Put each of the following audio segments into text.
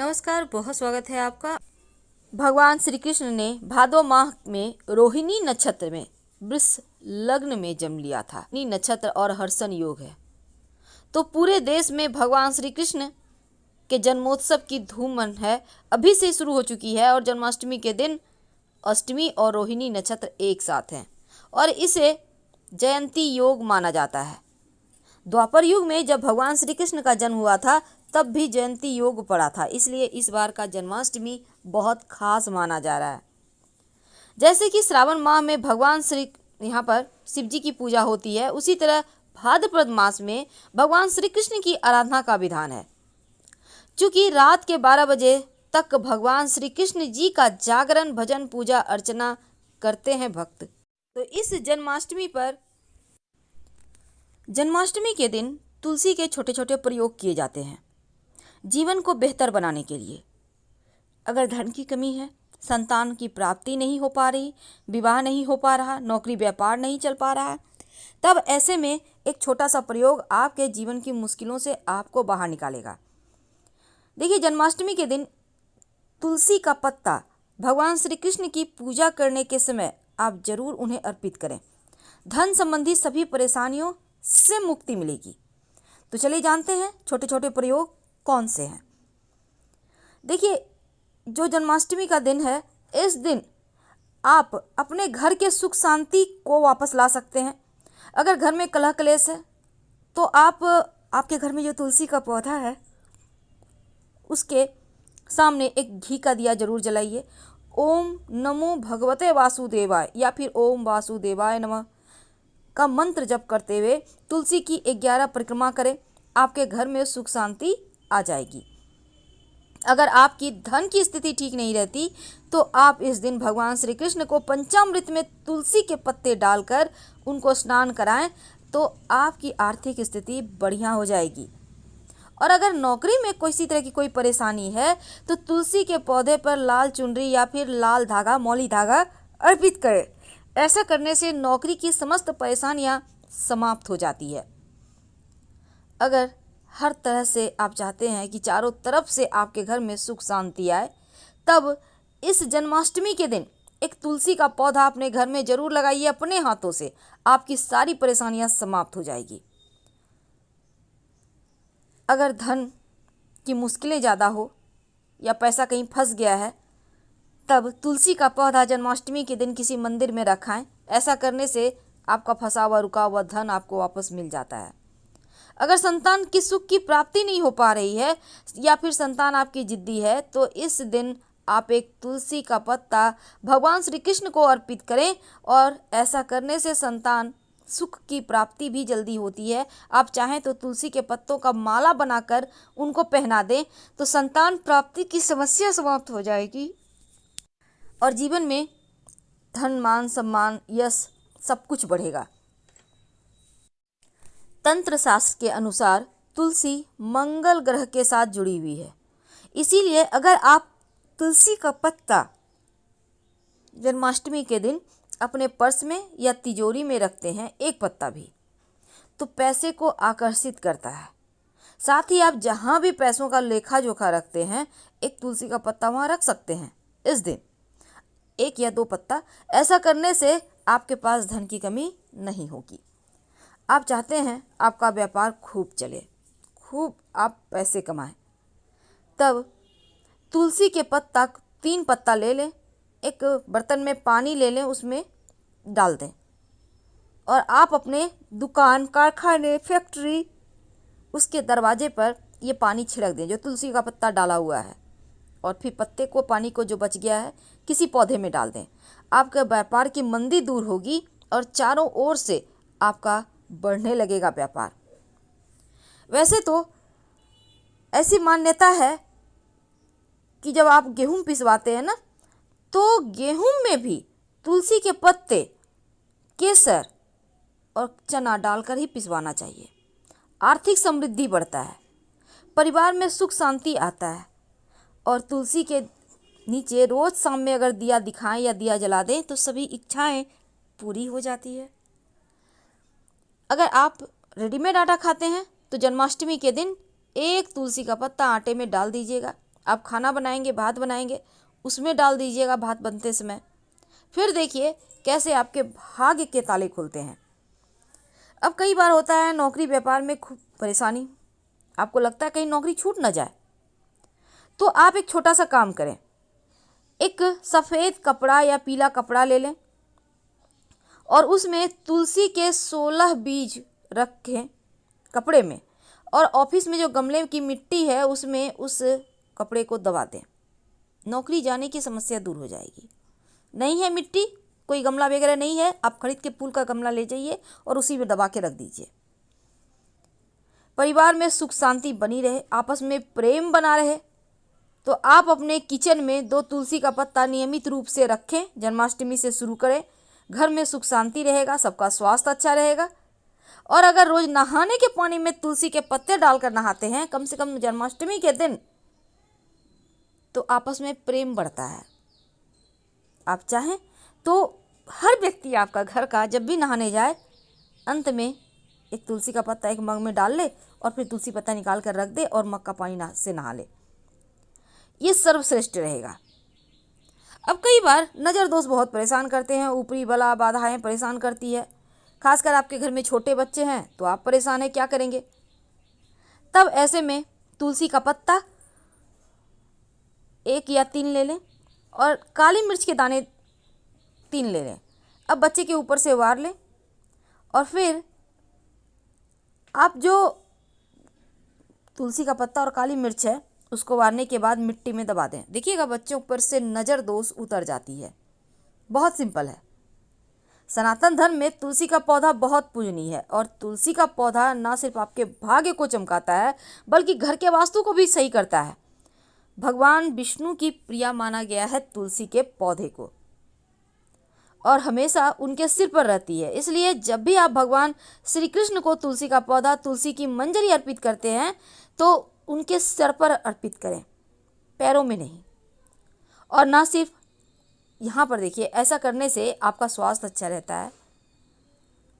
नमस्कार, बहुत स्वागत है आपका। भगवान श्री कृष्ण ने भादो माह में रोहिणी नक्षत्र में वृष लग्न में जन्म लिया था। रोहिणी नक्षत्र और हर्षण योग है, तो पूरे देश में भगवान श्री कृष्ण के जन्मोत्सव की धूम है अभी से शुरू हो चुकी है। और जन्माष्टमी के दिन अष्टमी और रोहिणी नक्षत्र एक साथ हैं और इसे जयंती योग माना जाता है। द्वापर युग में जब भगवान श्री कृष्ण का जन्म हुआ था तब भी जयंती योग पड़ा था, इसलिए इस बार का जन्माष्टमी बहुत खास माना जा रहा है। जैसे कि श्रावण माह में भगवान श्री यहाँ पर शिव जी की पूजा होती है, उसी तरह भाद्रपद मास में भगवान श्री कृष्ण की आराधना का विधान है। चूँकि रात के 12 बजे तक भगवान श्री कृष्ण जी का जागरण, भजन, पूजा अर्चना करते हैं भक्त। तो इस जन्माष्टमी के दिन तुलसी के छोटे छोटे प्रयोग किए जाते हैं जीवन को बेहतर बनाने के लिए। अगर धन की कमी है, संतान की प्राप्ति नहीं हो पा रही, विवाह नहीं हो पा रहा, नौकरी व्यापार नहीं चल पा रहा है, तब ऐसे में एक छोटा सा प्रयोग आपके जीवन की मुश्किलों से आपको बाहर निकालेगा। देखिए, जन्माष्टमी के दिन तुलसी का पत्ता भगवान श्री कृष्ण की पूजा करने के समय आप जरूर उन्हें अर्पित करें। धन संबंधी सभी परेशानियों से मुक्ति मिलेगी। तो चलिए जानते हैं छोटे छोटे प्रयोग कौन से हैं। देखिए, जो जन्माष्टमी का दिन है, इस दिन आप अपने घर के सुख शांति को वापस ला सकते हैं। अगर घर में कलह क्लेश है तो आपके घर में जो तुलसी का पौधा है उसके सामने एक घी का दिया जरूर जलाइए। ओम नमो भगवते वासुदेवाय या फिर ओम वासुदेवाय नमः का मंत्र जप करते हुए तुलसी की 11 परिक्रमा करें। आपके घर में सुख शांति आ जाएगी। अगर आपकी धन की स्थिति ठीक नहीं रहती तो आप इस दिन भगवान श्री कृष्ण को पंचामृत में तुलसी के पत्ते डालकर उनको स्नान कराएं तो आपकी आर्थिक स्थिति बढ़िया हो जाएगी। और अगर नौकरी में किसी तरह की कोई परेशानी है तो तुलसी के पौधे पर लाल चुनरी या फिर लाल धागा, मौली धागा अर्पित करें। ऐसा करने से नौकरी की समस्त परेशानियां समाप्त हो जाती है। अगर हर तरह से आप चाहते हैं कि चारों तरफ से आपके घर में सुख शांति आए, तब इस जन्माष्टमी के दिन एक तुलसी का पौधा अपने घर में जरूर लगाइए अपने हाथों से। आपकी सारी परेशानियां समाप्त हो जाएगी। अगर धन की मुश्किलें ज़्यादा हो या पैसा कहीं फंस गया है, तब तुलसी का पौधा जन्माष्टमी के दिन किसी मंदिर में रखाएं। ऐसा करने से आपका फंसा हुआ रुका हुआ धन आपको वापस मिल जाता है। अगर संतान की सुख की प्राप्ति नहीं हो पा रही है या फिर संतान आपकी जिद्दी है तो इस दिन आप एक तुलसी का पत्ता भगवान श्री कृष्ण को अर्पित करें और ऐसा करने से संतान सुख की प्राप्ति भी जल्दी होती है। आप चाहें तो तुलसी के पत्तों का माला बनाकर उनको पहना दें तो संतान प्राप्ति की समस्या समाप्त हो जाएगी और जीवन में धन, मान, सम्मान, यश सब कुछ बढ़ेगा। तंत्र शास्त्र के अनुसार तुलसी मंगल ग्रह के साथ जुड़ी हुई है, इसीलिए अगर आप तुलसी का पत्ता जन्माष्टमी के दिन अपने पर्स में या तिजोरी में रखते हैं, एक पत्ता भी, तो पैसे को आकर्षित करता है। साथ ही आप जहाँ भी पैसों का लेखा जोखा रखते हैं, एक तुलसी का पत्ता वहाँ रख सकते हैं इस दिन, 1 या 2 पत्ता। ऐसा करने से आपके पास धन की कमी नहीं होगी। आप चाहते हैं आपका व्यापार खूब चले, खूब आप पैसे कमाएं, तब तुलसी के पत्ता 3 पत्ता ले लें, एक बर्तन में पानी ले लें, उसमें डाल दें और आप अपने दुकान, कारखाने, फैक्ट्री, उसके दरवाजे पर ये पानी छिड़क दें जो तुलसी का पत्ता डाला हुआ है। और फिर पत्ते को, पानी को जो बच गया है, किसी पौधे में डाल दें। आपका व्यापार की मंदी दूर होगी और चारों ओर से आपका बढ़ने लगेगा व्यापार। वैसे तो ऐसी मान्यता है कि जब आप गेहूं पिसवाते हैं ना, तो गेहूं में भी तुलसी के पत्ते, केसर और चना डालकर ही पिसवाना चाहिए। आर्थिक समृद्धि बढ़ता है, परिवार में सुख शांति आता है और तुलसी के नीचे रोज शाम में अगर दिया दिखाएं या दिया जला दें तो सभी इच्छाएं पूरी हो जाती है। अगर आप रेडीमेड आटा खाते हैं तो जन्माष्टमी के दिन एक तुलसी का पत्ता आटे में डाल दीजिएगा, आप खाना बनाएंगे, भात बनाएंगे, उसमें डाल दीजिएगा भात बनते समय। फिर देखिए कैसे आपके भाग्य के ताले खुलते हैं। अब कई बार होता है नौकरी व्यापार में खूब परेशानी, आपको लगता है कहीं नौकरी छूट ना जाए, तो आप एक छोटा सा काम करें। एक सफ़ेद कपड़ा या पीला कपड़ा ले लें और उसमें तुलसी के 16 बीज रखें कपड़े में, और ऑफिस में जो गमले की मिट्टी है उसमें उस कपड़े को दबा दें। नौकरी जाने की समस्या दूर हो जाएगी। नहीं है मिट्टी, कोई गमला वगैरह नहीं है, आप खरीद के फूल का गमला ले जाइए और उसी में दबा के रख दीजिए। परिवार में सुख शांति बनी रहे, आपस में प्रेम बना रहे, तो आप अपने किचन में 2 तुलसी का पत्ता नियमित रूप से रखें। जन्माष्टमी से शुरू करें, घर में सुख शांति रहेगा, सबका स्वास्थ्य अच्छा रहेगा। और अगर रोज नहाने के पानी में तुलसी के पत्ते डालकर नहाते हैं कम से कम जन्माष्टमी के दिन, तो आपस में प्रेम बढ़ता है। आप चाहें तो हर व्यक्ति आपका घर का जब भी नहाने जाए अंत में एक तुलसी का पत्ता एक मग में डाल ले और फिर तुलसी पत्ता निकाल कर रख दे और मग का पानी से नहा ले। ये सर्वश्रेष्ठ रहेगा। अब कई बार नज़र दोष बहुत परेशान करते हैं, ऊपरी बला बाधाएं परेशान करती है। खासकर आपके घर में छोटे बच्चे हैं तो आप परेशान हैं, क्या करेंगे? तब ऐसे में तुलसी का पत्ता 1 या 3 ले लें और काली मिर्च के दाने 3 ले लें। अब बच्चे के ऊपर से वार लें और फिर आप जो तुलसी का पत्ता और काली मिर्च है उसको वारने के बाद मिट्टी में दबा दें। देखिएगा बच्चों पर से नज़र दोष उतर जाती है। बहुत सिंपल है। सनातन धर्म में तुलसी का पौधा बहुत पूजनीय है और तुलसी का पौधा न सिर्फ आपके भाग्य को चमकाता है बल्कि घर के वास्तु को भी सही करता है। भगवान विष्णु की प्रिया माना गया है तुलसी के पौधे को और हमेशा उनके सिर पर रहती है। इसलिए जब भी आप भगवान श्री कृष्ण को तुलसी का पौधा, तुलसी की मंजरी अर्पित करते हैं तो उनके सर पर अर्पित करें, पैरों में नहीं। और ना सिर्फ यहाँ पर देखिए, ऐसा करने से आपका स्वास्थ्य अच्छा रहता है।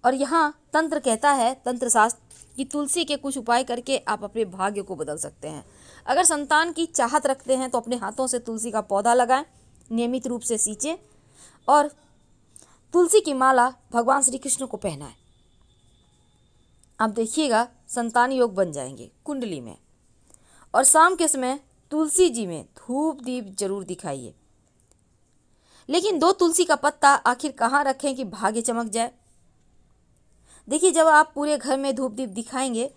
और यहाँ तंत्र कहता है, तंत्र शास्त्र, कि तुलसी के कुछ उपाय करके आप अपने भाग्य को बदल सकते हैं। अगर संतान की चाहत रखते हैं तो अपने हाथों से तुलसी का पौधा लगाएं, नियमित रूप से सींचें और तुलसी की माला भगवान श्री कृष्ण को पहनाएं। आप देखिएगा संतान योग बन जाएंगे कुंडली में। और शाम के समय तुलसी जी में धूप दीप जरूर दिखाइए। लेकिन 2 तुलसी का पत्ता आखिर कहाँ रखें कि भाग्य चमक जाए? देखिए, जब आप पूरे घर में धूप दीप दिखाएंगे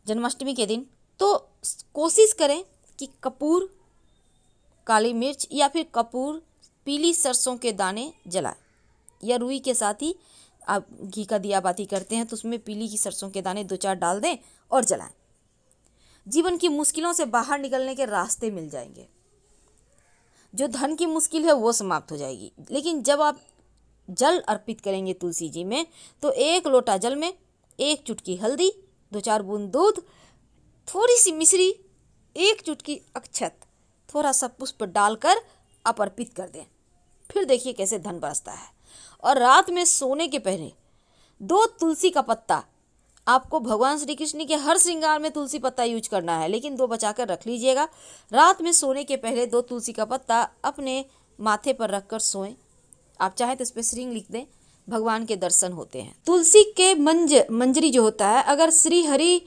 जन्माष्टमी के दिन, तो कोशिश करें कि कपूर, काली मिर्च या फिर कपूर, पीली सरसों के दाने जलाएं, या रुई के साथ ही आप घी का दिया बाती करते हैं तो उसमें पीली की सरसों के दाने 2-4 डाल दें और जलाएं। जीवन की मुश्किलों से बाहर निकलने के रास्ते मिल जाएंगे। जो धन की मुश्किल है वो समाप्त हो जाएगी। लेकिन जब आप जल अर्पित करेंगे तुलसी जी में, तो 1 लोटा जल में 1 चुटकी हल्दी, 2-4 बूंद दूध, थोड़ी सी मिश्री, 1 चुटकी अक्षत, थोड़ा सा पुष्प डालकर आप अर्पित कर दें। फिर देखिए कैसे धन बरसता है। और रात में सोने के पहले 2 तुलसी का पत्ता, आपको भगवान श्री कृष्ण के हर श्रृंगार में तुलसी पत्ता यूज करना है, लेकिन 2 बचाकर रख लीजिएगा। रात में सोने के पहले 2 तुलसी का पत्ता अपने माथे पर रखकर सोएं। आप चाहें तो इस पर श्रींग लिख दें, भगवान के दर्शन होते हैं। तुलसी के मंजरी जो होता है, अगर श्री हरि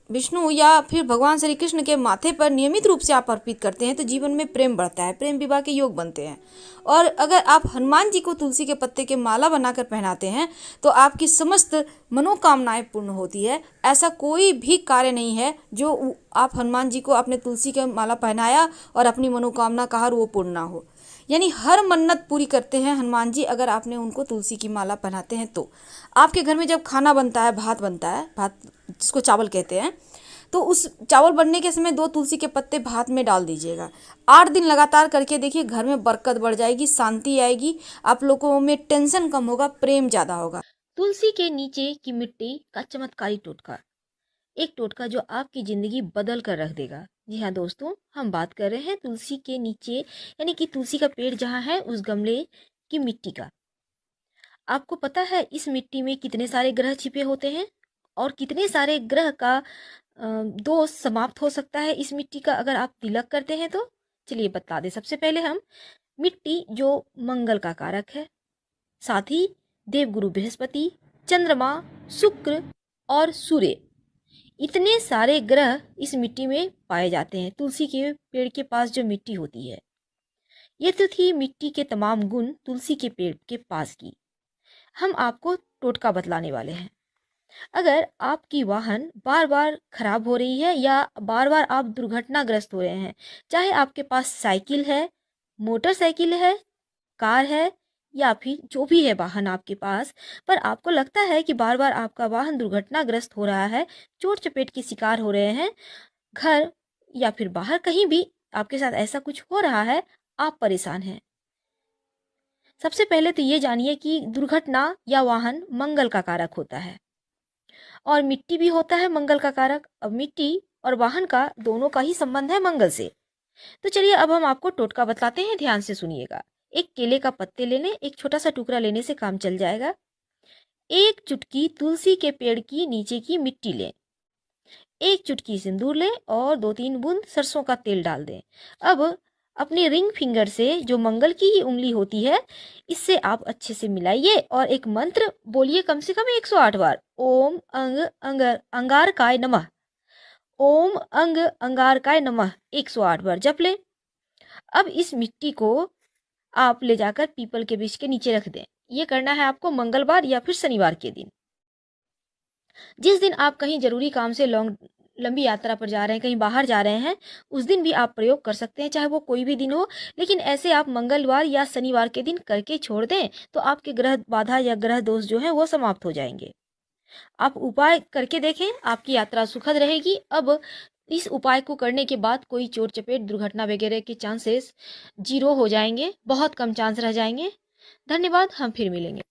विष्णु या फिर भगवान श्री कृष्ण के माथे पर नियमित रूप से आप अर्पित करते हैं तो जीवन में प्रेम बढ़ता है, प्रेम विवाह के योग बनते हैं। और अगर आप हनुमान जी को तुलसी के पत्ते के माला बनाकर पहनाते हैं तो आपकी समस्त मनोकामनाएं पूर्ण होती है। ऐसा कोई भी कार्य नहीं है जो आप हनुमान जी को आपने तुलसी के माला पहनाया और अपनी मनोकामना कहा और वो पूर्ण ना हो। यानी हर मन्नत पूरी करते हैं हनुमान जी अगर आपने उनको तुलसी की माला पहनाते हैं तो। आपके घर में जब खाना बनता है, भात बनता है, भात जिसको चावल कहते हैं, तो उस चावल बनने के समय 2 तुलसी के पत्ते भात में डाल दीजिएगा। 8 दिन लगातार करके देखिए, घर में बरकत बढ़ जाएगी, शांति आएगी, आप लोगों में टेंशन कम होगा, प्रेम ज़्यादा होगा। तुलसी के नीचे की मिट्टी का चमत्कारी टोटका, एक टोटका जो आपकी ज़िंदगी बदल कर रख देगा। जी हाँ दोस्तों, हम बात कर रहे हैं तुलसी के नीचे, यानी कि तुलसी का पेड़ जहाँ है उस गमले की मिट्टी का। आपको पता है इस मिट्टी में कितने सारे ग्रह छिपे होते हैं और कितने सारे ग्रह का दोष समाप्त हो सकता है इस मिट्टी का अगर आप तिलक करते हैं तो। चलिए बता दें, सबसे पहले हम मिट्टी जो मंगल का कारक है, साथ ही देवगुरु बृहस्पति, चंद्रमा, शुक्र और सूर्य, इतने सारे ग्रह इस मिट्टी में पाए जाते हैं। तुलसी के पेड़ के पास जो मिट्टी होती है, ये तो थी मिट्टी के तमाम गुण तुलसी के पेड़ के पास की। हम आपको टोटका बतलाने वाले हैं। अगर आपकी वाहन बार बार खराब हो रही है या बार बार आप दुर्घटनाग्रस्त हो रहे हैं, चाहे आपके पास साइकिल है, मोटरसाइकिल है, कार है या फिर जो भी है वाहन आपके पास, पर आपको लगता है कि बार बार आपका वाहन दुर्घटनाग्रस्त हो रहा है, चोट चपेट के शिकार हो रहे हैं, घर या फिर बाहर कहीं भी आपके साथ ऐसा कुछ हो रहा है, आप परेशान हैं। सबसे पहले तो ये जानिए कि दुर्घटना या वाहन मंगल का कारक होता है और मिट्टी भी होता है मंगल का कारक। अब मिट्टी और वाहन का दोनों का ही संबंध है मंगल से। तो चलिए अब हम आपको टोटका बतलाते हैं, ध्यान से सुनिएगा। एक केले का पत्ते ले लें, एक छोटा सा टुकड़ा लेने से काम चल जाएगा। एक चुटकी तुलसी के पेड़ की नीचे की मिट्टी लें, एक चुटकी सिंदूर लें और 2-3 बूंद सरसों का तेल डाल दें। अब अपने रिंग फिंगर से, जो मंगल की ही उंगली होती है, इससे आप अच्छे से मिलाइए और एक मंत्र बोलिए कम से कम 108 बार। ओम अंग अंगारकाय नमः, ओम अंग अंगारकाय नमः 108 बार जप लें। अब इस मिट्टी को आप ले जाकर पीपल के वृक्ष के नीचे रख दें। ये करना है आपको मंगलवार या फिर शनिवार के दिन। जिस दिन आप कहीं जरूरी काम से लंबी यात्रा पर जा रहे हैं, कहीं बाहर जा रहे हैं, उस दिन भी आप प्रयोग कर सकते हैं, चाहे वो कोई भी दिन हो। लेकिन ऐसे आप मंगलवार या शनिवार के दिन करके छोड़ दें तो आपके ग्रह बाधा या ग्रह दोष जो है वो समाप्त हो जाएंगे। आप उपाय करके देखें, आपकी यात्रा सुखद रहेगी। अब इस उपाय को करने के बाद कोई चोट चपेट दुर्घटना वगैरह के चांसेस 0 हो जाएंगे, बहुत कम चांस रह जाएंगे। धन्यवाद, हम फिर मिलेंगे।